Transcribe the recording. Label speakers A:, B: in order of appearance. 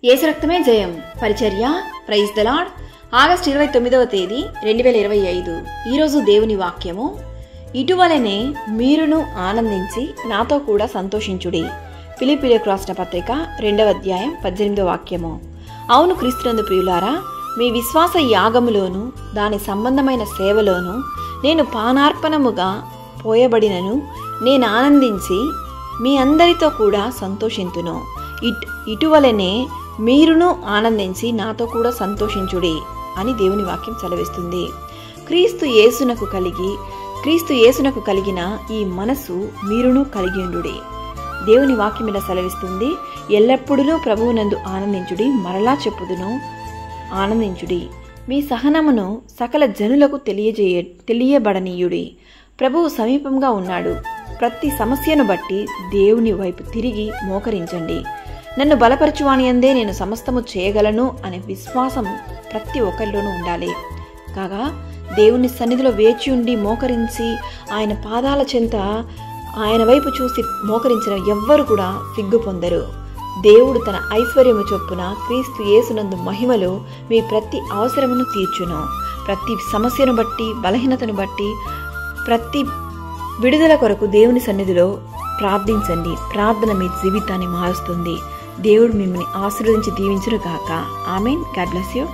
A: యేసు రక్తమే జయం పరిచర్య ప్రైజ్ ద లార్డ్. ఆగస్టు 29వ తేదీ 2025. ఈరోజు దేవుని వాక్యము, ఇటువలనే మీరును ఆనందించి నాతో కూడా సంతోషించుడి. ఫిలిప్పీయులకు రాసిన పత్రిక 2వ అధ్యాయం 18వ వాక్యము. అవును క్రీస్తునందు ప్రియులారా, మీ విశ్వాస యాగములోను దాని సంబంధమైన సేవలోను నేను పానార్పణముగా పోయబడినను నేను ఆనందించి మీ అందరితో కూడా సంతోషింతును. ఇటువలనే మీరును ఆనందించి నాతో కూడా సంతోషించుడి అని దేవుని వాక్యం సెలవిస్తుంది. క్రీస్తు యేసునకు కలిగిన ఈ మనసు మీరును కలిగి ఉండుడి. దేవుని వాక్యం ఇలా సెలవిస్తుంది, ఎల్లప్పుడూ ప్రభువునందు ఆనందించుడి. మరలా చెప్పుదును, ఆనందించుడి. మీ సహనమును సకల జనులకు తెలియబడనీయుడి. ప్రభువు సమీపంగా ఉన్నాడు. ప్రతి సమస్యను బట్టి దేవుని వైపు తిరిగి మోకరించండి. నన్ను బలపరచువాని అందే నేను సమస్తము చేయగలను అనే విశ్వాసం ప్రతి ఒక్కరిలోనూ ఉండాలి. కాగా దేవుని సన్నిధిలో వేచి ఉండి మోకరించి ఆయన పాదాల చెంత ఆయన వైపు చూసి మోకరించిన ఎవ్వరు కూడా సిగ్గు పొందరు. దేవుడు తన ఐశ్వర్యము చొప్పున క్రీస్తు యేసునందు మహిమలో మీ ప్రతి అవసరమును తీర్చును. ప్రతి సమస్యను బట్టి, బలహీనతను బట్టి, ప్రతి విడుదల కొరకు దేవుని సన్నిధిలో ప్రార్థించండి. ప్రార్థన మీ జీవితాన్ని మారుస్తుంది. దేవుడు మిమ్మల్ని ఆశీర్వదించి దీవించును గాక. ఆమేన్. God bless you.